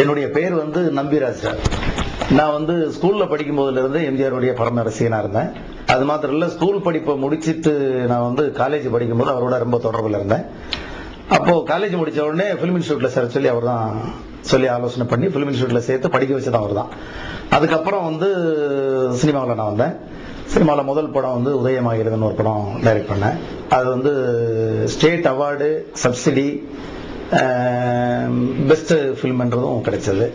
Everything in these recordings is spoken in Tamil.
என்னுடைய பெயர் வந்து நம்பிராஜ் சார். நான் வந்து ஸ்கூல்ல படிக்கும் போதுல இருந்து எம்ஜிஆருடைய பரம ரசிகனா இருந்தேன். அது மாத்திரம் இல்ல, ஸ்கூல் படிப்பை முடிச்சிட்டு நான் வந்து காலேஜ் படிக்கும் போது அவரோட ரொம்ப தொடர்புல இருந்தேன். அப்போ காலேஜ் முடிச்ச உடனே பிலிம் இன்ஸ்டியூட்ல சேர சொல்லி அவர் தான் சொல்லி ஆலோசனை பண்ணி பிலிம் இன்ஸ்டியூட்ல சேர்த்து படிக்க வச்சதான் அவர் தான். அதுக்கப்புறம் வந்து சினிமாவில் நான் வந்தேன். சினிமாவில் முதல் படம் வந்து உதயமாகிறதுன்னு ஒரு படம் டைரக்ட் பண்ணேன். அது வந்து ஸ்டேட் அவார்டு, சப்சிடி, பெஸ்ட் ஃபிலிம்ன்றதும் கிடைச்சது.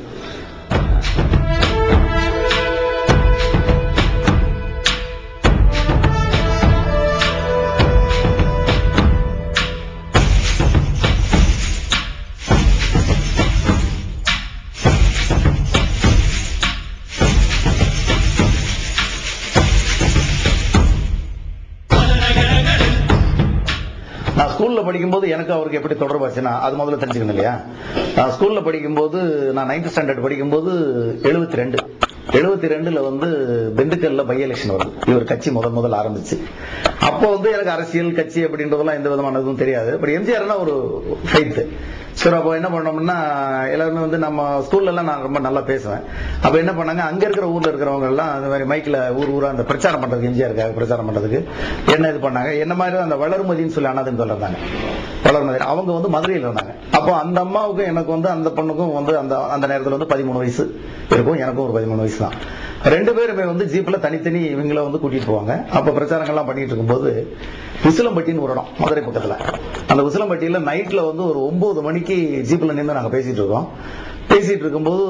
நான் ஸ்கூல்ல படிக்கும்போது எனக்கு அவருக்கு எப்படி தொடர்பு ஆச்சுன்னா அது முதல்ல தெரிஞ்சுக்கணும் இல்லையா. நான் ஸ்கூல்ல படிக்கும்போது, நான் 9th ஸ்டாண்டர்ட் படிக்கும்போது 72ல வந்து திண்டுக்கல்ல பை எலெக்ஷன் வருது. இவர் கட்சி முதல் ஆரம்பிச்சு. அப்போ வந்து எனக்கு அரசியல் கட்சி அப்படின்றதெல்லாம் எந்த விதமான இதுவும் தெரியாது. பட் எம்ஜிஆர்னா ஒரு ஃபைட். சரி, அப்போ என்ன பண்ணோம்னா எல்லாருமே வந்து நம்ம ஸ்கூல்ல எல்லாம் நான் ரொம்ப நல்லா பேசுவேன். அப்ப என்ன பண்ணாங்க, அங்க இருக்கிற ஊர்ல இருக்கிறவங்க எல்லாம் அந்த மாதிரி மைக்ல ஊரா அந்த பிரச்சாரம் பண்றதுக்கு, எம்ஜிஆருக்காக பிரச்சாரம் பண்றதுக்கு என்ன இது பண்ணாங்க, என்ன மாதிரி அந்த வளர்மதின்னு சொல்லி அண்ணாதுன்னு சொல்றாங்க. வளர்மதி அவங்க வந்து மதுரையில் இருந்தாங்க. அப்போ அந்த அம்மாவுக்கும் எனக்கு வந்து அந்த பொண்ணுக்கும் வந்து அந்த நேரத்தில் வந்து 13 வயசு இருக்கும், எனக்கும் ஒரு 13 வயசு தான். 2 பேருமே வந்து ஜீப்ல தனித்தனி இவங்கள வந்து கூட்டிட்டு போவாங்க. அப்ப பிரச்சாரங்கள்லாம் பண்ணிட்டு இருக்கும்போது உசிலம்பட்டின்னு ஒரு இடம் மதுரை பக்கத்துல. அந்த உசிலம்பட்டியில நைட்ல வந்து ஒரு 9 மணிக்கு ஜீப்ல நின்று நாங்க பேசிட்டு இருக்கோம். பேசிட்டு இருக்கும்போது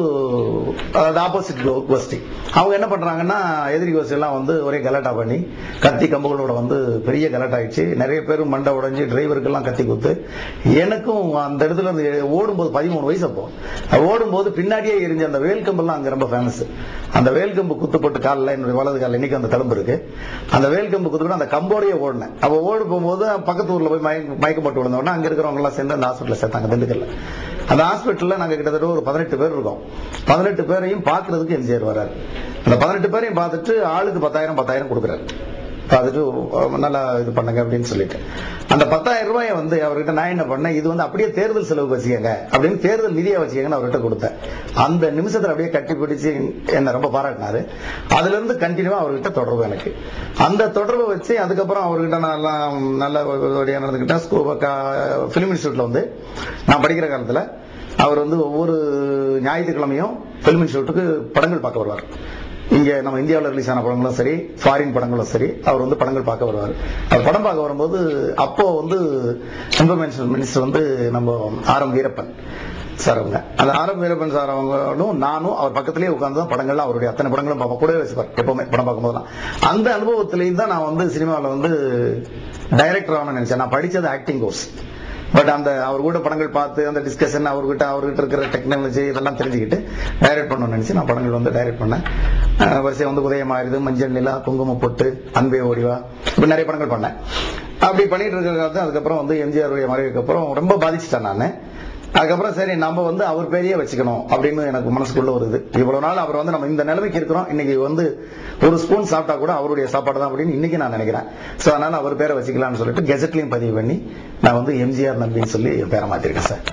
அது ஆப்போசிட் கோஷ்டி அவங்க என்ன பண்றாங்கன்னா, எதிரி கோஷ்டி எல்லாம் வந்து ஒரே கலாட்டா பண்ணி கத்தி கம்புகளோட வந்து பெரிய கலாட்டா ஆயிடுச்சு. நிறைய பேர் மண்டை உடைஞ்சு, டிரைவருக்கு எல்லாம் கத்தி குத்து. எனக்கும் அந்த இடத்துல இருந்து ஓடும்போது 13 வயசு. அப்போ ஓடும்போது பின்னாடியே எரிஞ்ச அந்த வேல்கம்பெல்லாம் அங்க ரொம்ப ஃபேமஸ். அந்த வேல்கம்பு குத்துப்பட்டு காலில், என்னுடைய வலது காலில் இன்னைக்கு அந்த தழும்பு இருக்கு. அந்த வேல்கம்பு குத்துப்பட்டு அந்த கம்போடையே ஓடினேன். அப்போ ஓடு போகும்போது பக்கத்து ஊர்ல போய் மயக்கம் போட்டு விழுந்தோடனே அங்க இருக்கிறவங்க எல்லாம் சேர்ந்து அந்த ஹாஸ்பிட்டல் சேர்த்தாங்க, திண்டுக்கல்ல. அந்த ஹாஸ்பிட்டல்ல நாங்க கிட்டத்தட்ட ஒரு 18 பேர் இருக்கோம். 18 பேரையும் பாக்குறதுக்கு எம்ஜிஆர் வர்றாரு. அந்த 18 பேரையும் பார்த்துட்டு ஆளுக்கு 10,000 கொடுக்குறாரு. பார்த்துட்டு நல்லா இது பண்ணுங்க அப்படின்னு சொல்லிட்டு அந்த 10,000 ரூபாயை வந்து அவர்கிட்ட நான் என்ன பண்ணேன், இது வந்து அப்படியே தேர்தல் செலவுக்கு வச்சுக்கங்க அப்படின்னு, தேர்தல் நிதியை வச்சுக்கங்கன்னு அவர்கிட்ட கொடுத்தேன். அந்த நிமிஷத்துல அப்படியே கட்டி பிடிச்சு என்ன ரொம்ப பாராட்டினாரு. அதுல இருந்து கண்டினியூவா அவர்கிட்ட தொடர்பு எனக்கு. அந்த தொடர்பை வச்சு அதுக்கப்புறம் அவர்கிட்ட நான் நல்ல நடந்துக்கிட்டேன். பிலிம் இன்ஸ்டியூட்ல வந்து நான் படிக்கிற காலத்துல அவர் வந்து ஒவ்வொரு ஞாயிற்றுக்கிழமையும் பிலிம் இன்ஸ்டியூட்டுக்கு படங்கள் பார்க்க வருவார். இங்க நம்ம இந்தியாவில் ரிலீஸ் ஆன படங்களும் சரி, ஃபாரின் படங்களும் சரி, அவர் வந்து படங்கள் பார்க்க வருவார். அவர் படம் பார்க்க வரும்போது அப்போ வந்து இன்ஃபர்மேஷன் மினிஸ்டர் வந்து நம்ம ஆர்.எம். வீரப்பன் சார் அவங்க. அந்த ஆர்.எம். வீரப்பன் சார் அவங்களும் நானும் அவர் பக்கத்திலேயே உட்கார்ந்து தான் படங்கள்லாம், அவருடைய அத்தனை படங்களும் பார்ப்போம், கூடவே வச்சுப்பார் எப்பவுமே படம் பார்க்கும்போதுலாம். அந்த அனுபவத்திலையும் தான் நான் வந்து சினிமாவில் வந்து டைரக்டர் ஆகணும்னு நினைச்சேன். நான் படிச்சது ஆக்டிங் கோர்ஸ். பட் அந்த அவர் கூட படங்கள் பார்த்து அந்த டிஸ்கஷன், அவர்கிட்ட இருக்கிற டெக்னாலஜி இதெல்லாம் தெரிஞ்சுக்கிட்டு டைரக்ட் பண்ணணும்னு நினைச்சு நான் படங்கள் வந்து டைரக்ட் பண்ணேன். வரிசை வந்து உதயமாயிருது, மஞ்சள் நிலா, குங்கும பொட்டு, அன்பே ஓடிவா, இப்படி நிறைய படங்கள் பண்ணேன். அப்படி பண்ணிட்டு இருக்கிறது. அதுக்கப்புறம் வந்து எம்ஜிஆருடைய மறைவுக்கு அப்புறம் ரொம்ப பாதிச்சுட்டேன் நான். அதுக்கப்புறம் சரி நம்ம வந்து அவர் பேரையே வச்சுக்கணும் அப்படின்னு எனக்கு மனசுக்குள்ள வருது. இவ்வளவு நாள் அவர் வந்து நம்ம இந்த நிலைமைக்கு இருக்கிறோம், இன்னைக்கு வந்து ஒரு ஸ்பூன் சாப்பிட்டா கூட அவருடைய சாப்பாடு தான் அப்படின்னு இன்னைக்கு நான் நினைக்கிறேன். சோ அதனால அவர் பேரை வச்சுக்கலாம்னு சொல்லிட்டு கெசட்லயும் பதிவு பண்ணி நான் வந்து எம்ஜிஆர் நம்பின்னு சொல்லி பேரை மாத்திருக்கேன் சார்.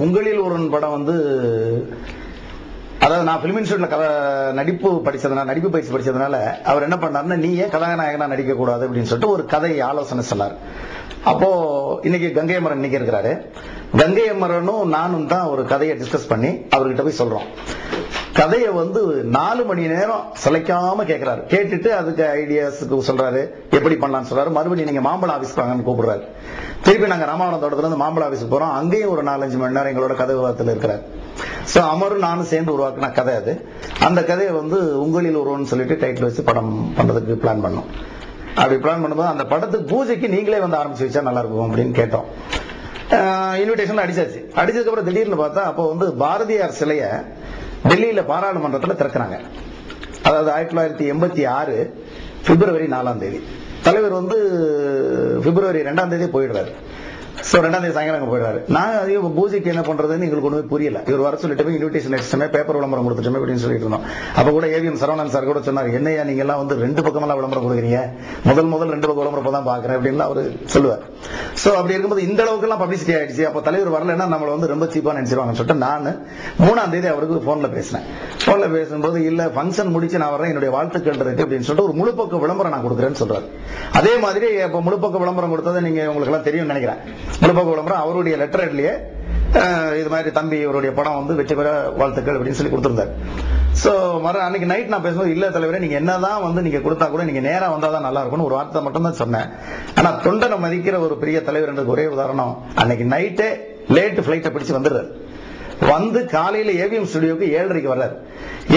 உங்களில் ஒரு படம் வந்து, அதாவது நான் பிலிம் இன்ஸ்டியூட்ல நடிப்பு பயிற்சி படிச்சதுனால அவர் என்ன பண்ணாருன்னா, நீ ஏன் கதாநாயகனா நடிக்க கூடாது அப்படின்னு சொல்லிட்டு ஒரு கதை ஆலோசனை சொன்னார். அப்போ இன்னைக்கு கங்கை அமரன் இன்னைக்கு இருக்கிறாரு. கங்கை அமரனும் நானும் தான் ஒரு கதையை டிஸ்கஸ் பண்ணி அவர்கிட்ட போய் சொல்றோம். கதையை வந்து 4 மணி நேரம் சளைக்காம கேட்கிறாரு. கேட்டுட்டு அதுக்கு ஐடியாஸுக்கு சொல்றாரு, எப்படி பண்ணலாம்னு சொல்றாரு. மறுபடியும் நீங்க மாம்பழம் ஆபீஸ்க்கு வாங்கன்னு கூப்பிடுறாரு. திருப்பி நாங்க ராமாவரம் தோட்டத்துல இருந்து மாம்பழம் ஆபீஸ்க்கு போறோம். அங்கேயும் ஒரு 4-5 மணி நேரம் எங்களோட கதை விவாதத்தில் இருக்கிறார். சோ அமரும் நானும் சேர்ந்து உருவாக்குன கதை அது. அந்த கதையை வந்து உங்களில் ஒருவன் சொல்லிட்டு டைட்டில் வச்சு படம் பண்றதுக்கு பிளான் பண்ணோம். அப்படி பிளான் பண்ணும்போது அந்த படத்துக்கு பூஜைக்கு நீங்களே வந்து ஆரம்பிச்சு வச்சா நல்லா இருக்கும் அப்படின்னு கேட்டோம். இன்விடேஷன் அடிச்சாச்சு. அடிச்சதுக்கு அப்புறம் திடீர்னு பார்த்தா அப்போ வந்து பாரதியார் சிலைய டெல்லியில பாராளுமன்றத்தில் திறக்கிறாங்க. அதாவது 1986 பிப்ரவரி 4ஆம் தேதி தலைவர் வந்து பிப்ரவரி 2ஆம் தேதி போயிடுறாரு. சோ 2ஆம் தேதி சாயங்காலம் அங்க போயிடுறாரு. நான் அதே பூஜைக்கு என்ன பண்றதுன்னு எங்களுக்கு ஒண்ணுமே புரியல. இவர் வர சொல்லிட்டு போய் இன்விடேஷன் அடிச்சுமே பேப்பர் விளம்பரம் கொடுத்துட்டோமே அப்படின்னு சொல்லிட்டு இருந்தோம். அப்ப கூட ஏவிஎம் சரவணன் சார் கூட சொன்னார், என்னையா நீங்க எல்லாம் வந்து 2 பக்கமெல்லாம் விளம்பரம் கொடுக்குறீங்க, முதல் 2 பக்கம் விளம்பரம் தான் பாக்குறேன் அப்படின்னு அவரு சொல்லுவார். சோ அப்படி இருக்கும்போது இந்த அளவுக்கு எல்லாம் பப்ளிசிட்டி ஆயிடுச்சு. அப்ப தலைவர் வரலன்னா நம்மள வந்து ரொம்ப சீப்பா நினைச்சிருவாங்கன்னு சொல்லிட்டு நான் 3ஆம் தேதி அவருக்கு போன்ல பேசினேன். போன்ல பேசும்போது இல்ல ஃபங்க்ஷன் முடிச்சு நான் வரேன், என்னுடைய வாழ்த்துக்கள் இருக்கு அப்படின்னு சொல்லிட்டு ஒரு முழுப்பக்க விளம்பரம் நான் கொடுக்குறேன்னு சொல்றாரு. அதே மாதிரி இப்ப முழுப்பக்க விளம்பரம் கொடுத்தது நீங்க உங்களுக்கு எல்லாம் தெரியும் நினைக்கிறேன். முழுப்பக்க விளம்பரம் அவருடைய லெட்டர் ஹெட்லயே இது மாதிரி தம்பி இவருடைய படம் வந்து வெற்றி பெற வாழ்த்துக்கள் அப்படின்னு சொல்லி கொடுத்திருந்தாரு. சோ அன்னைக்கு நைட் நான் பேசும்போது இல்ல தலைவரே, நீங்க என்னதான் வந்து நீங்க கொடுத்தா கூட நீங்க நேரா வந்தாதான் நல்லா இருக்கும்னு ஒரு வார்த்தை மட்டும் தான் சொன்னேன். ஆனா தொண்டனை மதிக்கிற ஒரு பெரிய தலைவர் என்ற ஒரே உதாரணம், அன்னைக்கு நைட்டே லேட் பிளைட்டை பிடிச்சு வந்துடுறாரு. வந்து காலையில ஏவிஎம் ஸ்டுடியோக்கு 7:30 வர்றாரு.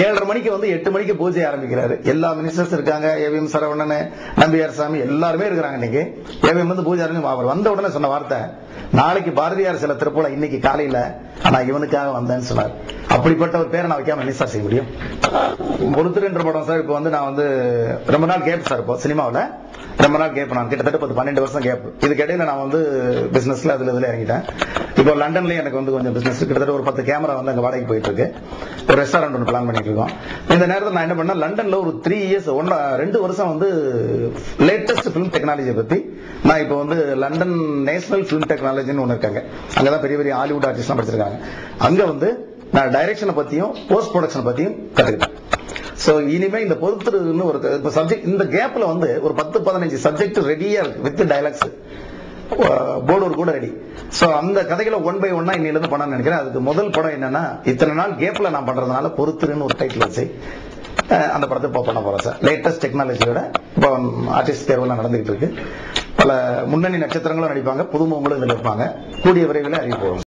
7:30 மணிக்கு வந்து 8 மணிக்கு பூஜை ஆரம்பிக்கிறாரு. எல்லா மினிஸ்டர்ஸ் இருக்காங்க, ஏவிஎம் சரவணன், நம்பியார் சாமி எல்லாருமே இருக்கிறாங்க. இன்னைக்கு ஏவிஎம் வந்து பூஜை ஆரம்பி அவர் வந்த உடனே சொன்ன வார்த்தை, நாளைக்கு பாரதியார் சில திருப்போல இன்னைக்கு காலையில ஆனா இவனுக்காக வந்தேன்னு சொன்னார். அப்படிப்பட்ட ஒரு பேரை நான் வைக்காம என்ன சார் செய்ய முடியும்? பொறுத்துன்ற படம் சார். இப்ப வந்து நான் வந்து ரொம்ப நாள் கேப் சார், இப்போ சினிமாவில் ரொம்ப நாள் கேப். நான் கிட்டத்தட்ட 12 வருஷம் கேப். இதுக்கு இடையில நான் வந்து பிசினஸ்ல இதுல இறங்கிட்டேன். இப்போ லண்டன்லயும் எனக்கு வந்து கொஞ்சம் பிசினஸ், கிட்டத்தட்ட ஒரு 10 கேமரா வந்து அங்க வாடகைக்கு போயிட்டு இருக்கு. ஒரு ரெஸ்டாரண்ட் ஒன்று பிளான் பண்ணிட்டு இருக்கோம். இந்த நேரத்தில் நான் என்ன பண்ணேன், லண்டன்ல ஒரு 3 இயர்ஸ் 2 வருஷம் வந்து லேட்டஸ்ட் பிலிம் டெக்னாலஜியை பத்தி நான் இப்போ வந்து லண்டன் நேஷனல் பிலிம் டெக்னாலஜின்னு ஒன்று இருக்காங்க. அங்கதான் பெரிய பெரிய ஹாலிவுட் ஆர்டிஸ்ட்லாம் படிச்சிருக்காங்க. அங்க வந்து நான் டைரக்ஷனை பத்தியும் போஸ்ட் ப்ரொடக்ஷனை பத்தியும் கத்துக்கிட்டேன். சோ இனிமே இந்த பொறுத்துன்னு ஒரு சப்ஜெக்ட், இந்த கேப்ல வந்து ஒரு 10-15 சப்ஜெக்ட் ரெடியா இருக்கு வித் டைலாக்ஸ், போர்டு ஒரு கூட ரெடி. சோ அந்த கதைகளை 1 by 1 இன்னில இருந்து பண்ண நினைக்கிறேன். அதுக்கு முதல் படம் என்னன்னா, இத்தனை நாள் கேப்ல நான் பண்றதுனால பொறுத்துன்னு ஒரு டைட்டில் வச்சு அந்த படத்தை இப்போ பண்ண போறேன் சார். லேட்டஸ்ட் டெக்னாலஜியோட இப்போ ஆர்டிஸ்ட் தேர்வுலாம் நடந்துகிட்டு இருக்கு. பல முன்னணி நட்சத்திரங்களும் நடிப்பாங்க, புதுமுகங்களும் இதில் இருப்பாங்க. கூடிய விரைவில் அறிவிப்போம்.